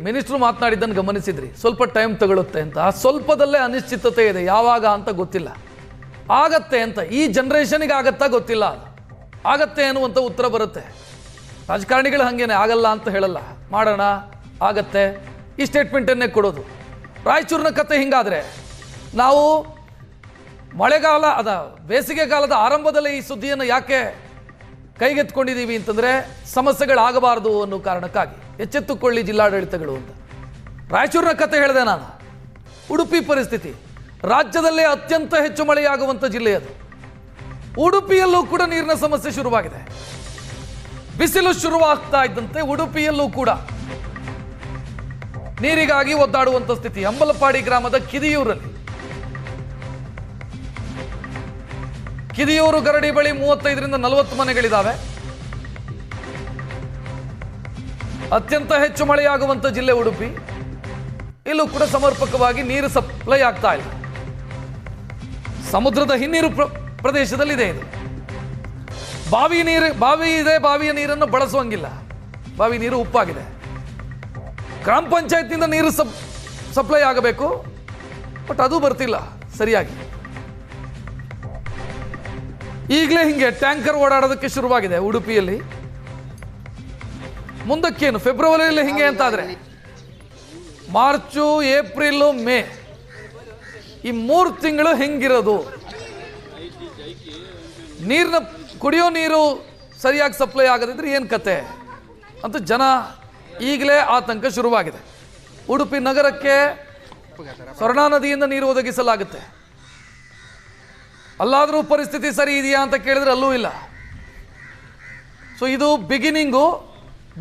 Minister ಮಾತನಾಡಿದ್ದನ್ನು ಗಮನಿಸಿದ್ರಿ, ಸ್ವಲ್ಪ time ತಗೊಳುತ್ತೆ ಅಂತ. ಆ ಸ್ವಲ್ಪದಲ್ಲೇ ಅನಿಶ್ಚಿತತೆ ಇದೆ, ಯಾವಾಗ ಅಂತ ಗೊತ್ತಿಲ್ಲ. ಆಗತ್ತೆ ಅಂತ ಈ ಜನ್ರೇಷನ್ಗೆ ಆಗತ್ತಾ ಗೊತ್ತಿಲ್ಲ, ಆಗತ್ತೆ ಅನ್ನುವಂಥ ಉತ್ತರ ಬರುತ್ತೆ. ರಾಜಕಾರಣಿಗಳು ಹಾಗೇನೆ, ಆಗಲ್ಲ ಅಂತ ಹೇಳಲ್ಲ, ಮಾಡೋಣ ಆಗತ್ತೆ ಈ ಸ್ಟೇಟ್ಮೆಂಟನ್ನೇ ಕೊಡೋದು. ರಾಯಚೂರಿನ ಕತೆ ಹಿಂಗಾದರೆ ನಾವು ಮಳೆಗಾಲ ಬೇಸಿಗೆಗಾಲದ ಆರಂಭದಲ್ಲೇ ಈ ಸುದ್ದಿಯನ್ನು ಯಾಕೆ ಕೈಗೆತ್ಕೊಂಡಿದ್ದೀವಿ ಅಂತಂದರೆ ಸಮಸ್ಯೆಗಳಾಗಬಾರ್ದು ಅನ್ನೋ ಕಾರಣಕ್ಕಾಗಿ. ಎಚ್ಚೆತ್ತುಕೊಳ್ಳಿ ಜಿಲ್ಲಾಡಳಿತಗಳು ಅಂತ. ರಾಯಚೂರಿನ ಕತೆ ಹೇಳಿದೆ ನಾನು. ಉಡುಪಿ ಪರಿಸ್ಥಿತಿ, ರಾಜ್ಯದಲ್ಲೇ ಅತ್ಯಂತ ಹೆಚ್ಚು ಮಳೆಯಾಗುವಂಥ ಜಿಲ್ಲೆ ಅದು. ಉಡುಪಿಯಲ್ಲೂ ಕೂಡ ನೀರಿನ ಸಮಸ್ಯೆ ಶುರುವಾಗಿದೆ. ಬಿಸಿಲು ಶುರುವಾಗ್ತಾ ಇದ್ದಂತೆ ಉಡುಪಿಯಲ್ಲೂ ಕೂಡ ನೀರಿಗಾಗಿ ಒದ್ದಾಡುವಂಥ ಸ್ಥಿತಿ. ಅಂಬಲಪಾಡಿ ಗ್ರಾಮದ ಕಿದಿಯೂರು ಗರಡಿ ಬಳಿ 35ರಿಂದ 40 ಮನೆಗಳಿದ್ದಾವೆ. ಅತ್ಯಂತ ಹೆಚ್ಚು ಮಳೆಯಾಗುವಂಥ ಜಿಲ್ಲೆ ಉಡುಪಿ. ಇಲ್ಲೂ ಕೂಡ ಸಮರ್ಪಕವಾಗಿ ನೀರು ಸಪ್ಲೈ ಆಗ್ತಾ ಇಲ್ಲ. ಸಮುದ್ರದ ಹಿನ್ನೀರು ಪ್ರದೇಶದಲ್ಲಿದೆ ಇದು. ಬಾವಿ ಇದೆ, ಬಾವಿಯ ನೀರನ್ನು ಬಳಸುವಂಗಿಲ್ಲ. ಬಾವಿ ನೀರು ಉಪ್ಪಾಗಿದೆ. ಗ್ರಾಮ ಪಂಚಾಯತ್ನಿಂದ ನೀರು ಸಪ್ಲೈ ಆಗಬೇಕು, ಬಟ್ ಅದು ಬರ್ತಿಲ್ಲ ಸರಿಯಾಗಿ. ಈಗಲೇ ಹಿಂಗೆ ಟ್ಯಾಂಕರ್ ಓಡಾಡೋದಕ್ಕೆ ಶುರುವಾಗಿದೆ ಉಡುಪಿಯಲ್ಲಿ. ಮುಂದಕ್ಕೇನು ಫೆಬ್ರವರಿಯಲ್ಲಿ ಹಿಂಗೆ ಅಂತಾದರೆ ಮಾರ್ಚು, ಏಪ್ರಿಲು, ಮೇ ಈ 3 ತಿಂಗಳು ಹೆಂಗಿರೋದು? ಕುಡಿಯೋ ನೀರು ಸರಿಯಾಗಿ ಸಪ್ಲೈ ಆಗದಿದ್ರೆ ಏನು ಕತೆ ಅಂತ ಜನ ಈಗಲೇ ಆತಂಕ ಶುರುವಾಗಿದೆ. ಉಡುಪಿ ನಗರಕ್ಕೆ ಸ್ವರ್ಣಾ ನದಿಯಿಂದ ನೀರು ಒದಗಿಸಲಾಗುತ್ತೆ. ಅಲ್ಲಾದರೂ ಪರಿಸ್ಥಿತಿ ಸರಿ ಇದೆಯಾ ಅಂತ ಕೇಳಿದ್ರೆ ಅಲ್ಲೂ ಇಲ್ಲ. ಸೊ ಇದು ಬಿಗಿನಿಂಗು,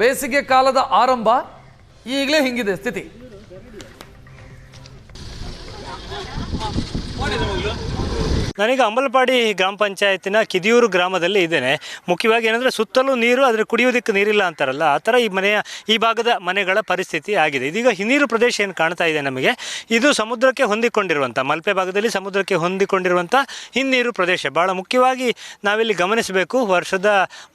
ಬೇಸಿಗೆ ಕಾಲದ ಆರಂಭ. ಈಗಲೇ ಹಿಂಗಿದೆ ಸ್ಥಿತಿ. ನಾನೀಗ ಅಂಬಲಪಾಡಿ ಗ್ರಾಮ ಪಂಚಾಯತಿನ ಕಿದಿಯೂರು ಗ್ರಾಮದಲ್ಲಿ ಇದ್ದೇನೆ. ಮುಖ್ಯವಾಗಿ ಏನಂದರೆ ಸುತ್ತಲೂ ನೀರು, ಆದರೆ ಕುಡಿಯೋದಕ್ಕೆ ನೀರಿಲ್ಲ ಅಂತಾರಲ್ಲ, ಆ ಥರ ಈ ಭಾಗದ ಮನೆಗಳ ಪರಿಸ್ಥಿತಿ ಆಗಿದೆ. ಇದೀಗ ಹಿನ್ನೀರು ಪ್ರದೇಶ ಏನು ಕಾಣ್ತಾ ಇದೆ ನಮಗೆ, ಇದು ಸಮುದ್ರಕ್ಕೆ ಹೊಂದಿಕೊಂಡಿರುವಂಥ, ಮಲ್ಪೆ ಭಾಗದಲ್ಲಿ ಸಮುದ್ರಕ್ಕೆ ಹೊಂದಿಕೊಂಡಿರುವಂಥ ಹಿನ್ನೀರು ಪ್ರದೇಶ. ಭಾಳ ಮುಖ್ಯವಾಗಿ ನಾವಿಲ್ಲಿ ಗಮನಿಸಬೇಕು, ವರ್ಷದ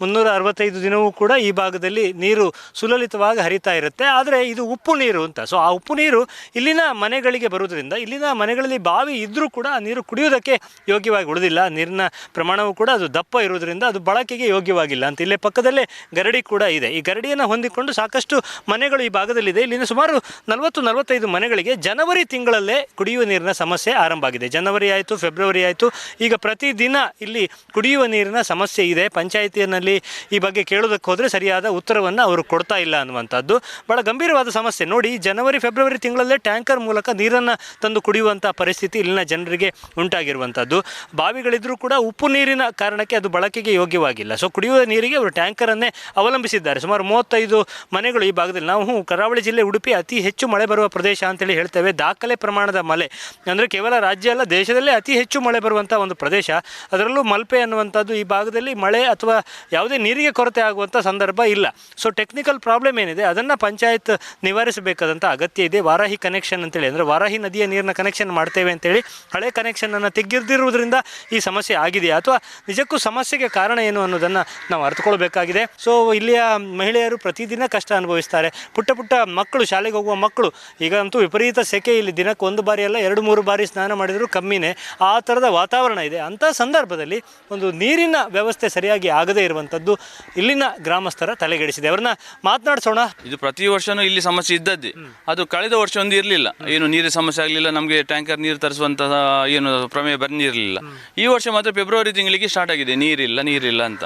365 ದಿನವೂ ಕೂಡ ಈ ಭಾಗದಲ್ಲಿ ನೀರು ಸುಲಲಿತವಾಗಿ ಹರಿತಾ ಇರುತ್ತೆ. ಆದರೆ ಇದು ಉಪ್ಪು ನೀರು ಅಂತ. ಸೊ ಆ ಉಪ್ಪು ನೀರು ಇಲ್ಲಿನ ಮನೆಗಳಿಗೆ ಬರುವುದರಿಂದ ಇಲ್ಲಿನ ಮನೆಗಳಲ್ಲಿ ಬಾವಿ ಇದ್ದರೂ ಕೂಡ ಆ ನೀರು ಕುಡಿಯೋದಕ್ಕೆ ಯೋಗ್ಯವಾಗಿ ಉಳಿದಿಲ್ಲ. ನೀರಿನ ಪ್ರಮಾಣವೂ ಕೂಡ ಅದು ದಪ್ಪ ಇರುವುದರಿಂದ ಅದು ಬಳಕೆಗೆ ಯೋಗ್ಯವಾಗಿಲ್ಲ ಅಂತ. ಇಲ್ಲೇ ಪಕ್ಕದಲ್ಲೇ ಗರಡಿ ಕೂಡ ಇದೆ. ಈ ಗರಡಿಯನ್ನು ಹೊಂದಿಕೊಂಡು ಸಾಕಷ್ಟು ಮನೆಗಳು ಈ ಭಾಗದಲ್ಲಿದೆ. ಇಲ್ಲಿನ ಸುಮಾರು 40-45 ಮನೆಗಳಿಗೆ ಜನವರಿ ತಿಂಗಳಲ್ಲೇ ಕುಡಿಯುವ ನೀರಿನ ಸಮಸ್ಯೆ ಆರಂಭ ಆಗಿದೆ. ಜನವರಿ ಆಯಿತು, ಫೆಬ್ರವರಿ ಆಯಿತು, ಈಗ ಪ್ರತಿದಿನ ಇಲ್ಲಿ ಕುಡಿಯುವ ನೀರಿನ ಸಮಸ್ಯೆ ಇದೆ. ಪಂಚಾಯಿತಿಯಲ್ಲಿ ಈ ಬಗ್ಗೆ ಕೇಳೋದಕ್ಕೆ ಹೋದರೆ ಸರಿಯಾದ ಉತ್ತರವನ್ನು ಅವರು ಕೊಡ್ತಾ ಇಲ್ಲ ಅನ್ನುವಂಥದ್ದು ಭಾಳ ಗಂಭೀರವಾದ ಸಮಸ್ಯೆ. ನೋಡಿ, ಜನವರಿ ಫೆಬ್ರವರಿ ತಿಂಗಳಲ್ಲೇ ಟ್ಯಾಂಕರ್ ಮೂಲಕ ನೀರನ್ನು ತಂದು ಕುಡಿಯುವಂಥ ಪರಿಸ್ಥಿತಿ ಇಲ್ಲಿನ ಜನರಿಗೆ ಉಂಟಾಗಿರುವಂಥದ್ದು. ಬಾವಿಗಳಿದ್ರೂ ಕೂಡ ಉಪ್ಪು ನೀರಿನ ಕಾರಣಕ್ಕೆ ಅದು ಬಳಕೆಗೆ ಯೋಗ್ಯವಾಗಿಲ್ಲ. ಸೊ ಕುಡಿಯುವ ನೀರಿಗೆ ಅವರು ಟ್ಯಾಂಕರನ್ನೇ ಅವಲಂಬಿಸಿದ್ದಾರೆ. ಸುಮಾರು 35 ಮನೆಗಳು ಈ ಭಾಗದಲ್ಲಿ. ನಾವು ಕರಾವಳಿ ಜಿಲ್ಲೆ ಉಡುಪಿ ಅತಿ ಹೆಚ್ಚು ಮಳೆ ಬರುವ ಪ್ರದೇಶ ಅಂತೇಳಿ ಹೇಳ್ತೇವೆ. ದಾಖಲೆ ಪ್ರಮಾಣದ ಮಳೆ ಅಂದರೆ ಕೇವಲ ರಾಜ್ಯ ಅಲ್ಲ, ದೇಶದಲ್ಲೇ ಅತಿ ಹೆಚ್ಚು ಮಳೆ ಬರುವಂಥ ಒಂದು ಪ್ರದೇಶ. ಅದರಲ್ಲೂ ಮಲ್ಪೆ ಅನ್ನುವಂಥದ್ದು ಈ ಭಾಗದಲ್ಲಿ ಮಳೆ ಅಥವಾ ಯಾವುದೇ ನೀರಿಗೆ ಕೊರತೆ ಆಗುವಂಥ ಸಂದರ್ಭ ಇಲ್ಲ. ಸೊ ಟೆಕ್ನಿಕಲ್ ಪ್ರಾಬ್ಲಮ್ ಏನಿದೆ ಅದನ್ನು ಪಂಚಾಯತ್ ನಿವಾರಿಸಬೇಕಾದಂಥ ಅಗತ್ಯ ಇದೆ. ವಾರಾಹಿ ಕನೆಕ್ಷನ್ ಅಂತೇಳಿ, ಅಂದರೆ ವಾರಾಹಿ ನದಿಯ ನೀರಿನ ಕನೆಕ್ಷನ್ ಮಾಡ್ತೇವೆ ಅಂತೇಳಿ ಹಳೆ ಕನೆಕ್ಷನನ್ನು ತೆಗೆದಿರುವುದರಿಂದ ಈ ಸಮಸ್ಯೆ ಆಗಿದೆಯಾ ಅಥವಾ ನಿಜಕ್ಕೂ ಸಮಸ್ಯೆಗೆ ಕಾರಣ ಏನು ಅನ್ನೋದನ್ನು ನಾವು ಅರ್ಥಕೊಳ್ಬೇಕಾಗಿದೆ. ಸೊ ಇಲ್ಲಿಯ ಮಹಿಳೆಯರು ಪ್ರತಿದಿನ ಕಷ್ಟ ಅನುಭವಿಸ್ತಾರೆ. ಪುಟ್ಟ ಮಕ್ಕಳು, ಶಾಲೆಗೆ ಹೋಗುವ ಮಕ್ಕಳು, ಈಗಂತೂ ವಿಪರೀತ ಸೆಕೆ. ಇಲ್ಲಿ ದಿನಕ್ಕೆ 1 ಬಾರಿ ಅಲ್ಲ 2-3 ಬಾರಿ ಸ್ನಾನ ಮಾಡಿದರೂ ಕಮ್ಮಿನೇ. ಆ ಥರದ ವಾತಾವರಣ ಇದೆ. ಅಂಥ ಸಂದರ್ಭದಲ್ಲಿ ಒಂದು ನೀರಿನ ವ್ಯವಸ್ಥೆ ಸರಿಯಾಗಿ ಆಗದೇ ಇರುವಂಥದ್ದು ಇಲ್ಲಿನ ಗ್ರಾಮಸ್ಥರ ತಲೆಗೆಡಿಸಿದೆ. ಅವ್ರನ್ನ ಮಾತನಾಡಿಸೋಣ. ಇದು ಪ್ರತಿ ವರ್ಷವೂ ಇಲ್ಲಿ ಸಮಸ್ಯೆ ಇದ್ದದ್ದೇ. ಅದು ಕಳೆದ ವರ್ಷ ಒಂದು ಇರಲಿಲ್ಲ, ಏನು ನೀರಿನ ಸಮಸ್ಯೆ ಆಗಲಿಲ್ಲ, ನಮಗೆ ಟ್ಯಾಂಕರ್ ನೀರು ತರಿಸುವಂತಹ ಏನು ಪ್ರಮೇಯ ಬಂದಿರಲಿಲ್ಲ. ಈ ವರ್ಷ ಮಾತ್ರ ಫೆಬ್ರವರಿ ತಿಂಗಳಿಗೆ ಸ್ಟಾರ್ಟ್ ಆಗಿದೆ ನೀರಿಲ್ಲ ಅಂತ.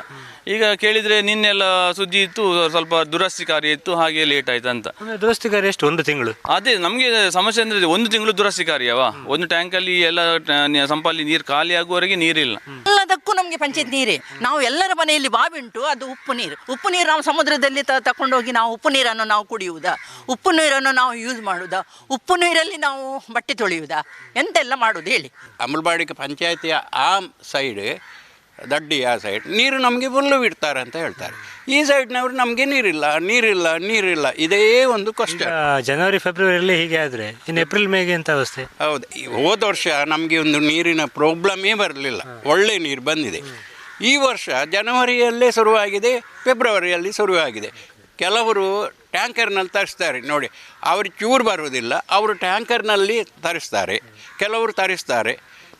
ಈಗ ಕೇಳಿದ್ರೆ ನಿನ್ನೆಲ್ಲ ಸುದ್ದಿ ಇತ್ತು, ಸ್ವಲ್ಪ ದುರಸ್ತಿ ಕಾರ್ಯ ಇತ್ತು, ಹಾಗೆ ಲೇಟ್ ಆಯ್ತು ಅಂತ. ದುರಸ್ತಿ ಕಾರ್ಯ ಎಷ್ಟು? 1 ತಿಂಗಳು? ಅದೇ ನಮಗೆ ಸಮಸ್ಯೆ ಅಂದ್ರೆ 1 ತಿಂಗಳು ದುರಸ್ತಿ ಕಾರ್ಯವಾ. ಒಂದು ಟ್ಯಾಂಕಲ್ಲಿ ಎಲ್ಲ ಸಂಪಲ್ಲಿ ನೀರು ಖಾಲಿ ಆಗುವವರೆಗೆ ನೀರಿಲ್ಲ. ಎಲ್ಲದಕ್ಕೂ ನಮಗೆ ಪಂಚಾಯತ್ ನೀರೇ. ನಾವು ಎಲ್ಲರ ಮನೆಯಲ್ಲಿ ಬಾವಿ ಉಂಟು, ಅದು ಉಪ್ಪು ನೀರು ನಾವು ಸಮುದ್ರದಲ್ಲಿ ತಕೊಂಡೋಗಿ ನಾವು ಉಪ್ಪು ನೀರನ್ನು ನಾವು ಕುಡಿಯುವುದಾ, ಉಪ್ಪು ನೀರನ್ನು ನಾವು ಯೂಸ್ ಮಾಡುವುದಾ, ಉಪ್ಪು ನೀರಲ್ಲಿ ನಾವು ಬಟ್ಟೆ ತೊಳೆಯುವುದಾ, ಎಂತೆಲ್ಲ ಮಾಡುವುದು ಹೇಳಿ. ಅಂಬಲಪಾಡಿ ಪಂಚಾಯತಿಯ ಆ ಸೈಡ್ ದಡ್ಡಿ ಆ ಸೈಡ್ ನೀರು ನಮಗೆ ಫುಲ್ಲು ಬಿಡ್ತಾರೆ ಅಂತ ಹೇಳ್ತಾರೆ. ಈ ಸೈಡ್ನವರು ನಮಗೆ ನೀರಿಲ್ಲ ಇದೇ ಒಂದು ಕಷ್ಟ. ಜನವರಿ ಫೆಬ್ರವರಿಯಲ್ಲಿ ಹೀಗೆ ಆದರೆ ಇನ್ನು ಏಪ್ರಿಲ್ ಮೇಗೆ ಅಂತ ಅವಸ್ಥೆ. ಹೌದು, ಹೋದ ವರ್ಷ ನಮಗೆ ಒಂದು ನೀರಿನ ಪ್ರಾಬ್ಲಮೇ ಬರಲಿಲ್ಲ, ಒಳ್ಳೆ ನೀರು ಬಂದಿದೆ. ಈ ವರ್ಷ ಜನವರಿಯಲ್ಲೇ ಶುರುವಾಗಿದೆ, ಫೆಬ್ರವರಿಯಲ್ಲಿ ಶುರುವಾಗಿದೆ. ಕೆಲವರು ಟ್ಯಾಂಕರ್ನಲ್ಲಿ ತರಿಸ್ತಾರೆ ನೋಡಿ, ಅವರು ಚೂರು ಬರುವುದಿಲ್ಲ, ಅವರು ಟ್ಯಾಂಕರ್ನಲ್ಲಿ ತರಿಸ್ತಾರೆ, ಕೆಲವರು ತರಿಸ್ತಾರೆ.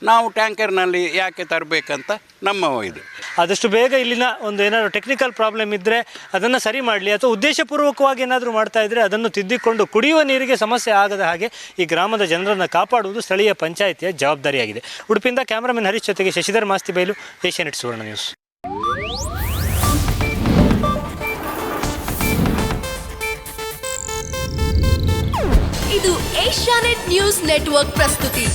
ನಾವು ಟ್ಯಾಂಕರ್ನಲ್ಲಿ ಯಾಕೆ ತರಬೇಕಂತ ನಮ್ಮ ಇದು. ಆದಷ್ಟು ಬೇಗ ಇಲ್ಲಿನ ಒಂದು ಏನಾದರೂ ಟೆಕ್ನಿಕಲ್ ಪ್ರಾಬ್ಲಮ್ ಇದ್ದರೆ ಅದನ್ನು ಸರಿ ಮಾಡಲಿ, ಅಥವಾ ಉದ್ದೇಶಪೂರ್ವಕವಾಗಿ ಏನಾದರೂ ಮಾಡ್ತಾ ಇದ್ದರೆ ಅದನ್ನು ತಿದ್ದಿಕೊಂಡು ಕುಡಿಯುವ ನೀರಿಗೆ ಸಮಸ್ಯೆ ಆಗದ ಹಾಗೆ ಈ ಗ್ರಾಮದ ಜನರನ್ನು ಕಾಪಾಡುವುದು ಸ್ಥಳೀಯ ಪಂಚಾಯಿತಿಯ ಜವಾಬ್ದಾರಿಯಾಗಿದೆ. ಉಡುಪಿಯಿಂದ ಕ್ಯಾಮರಾಮನ್ ಹರೀಶ್ ಜೊತೆಗೆ ಶಶಿಧರ್ ಮಾಸ್ತಿಬೈಲು, ಏಷ್ಯಾನೆಟ್ ಸುವರ್ಣ ನ್ಯೂಸ್. ಇದು ಏಷ್ಯಾನೆಟ್ ನ್ಯೂಸ್ ನೆಟ್ವರ್ಕ್ ಪ್ರಸ್ತುತಿ.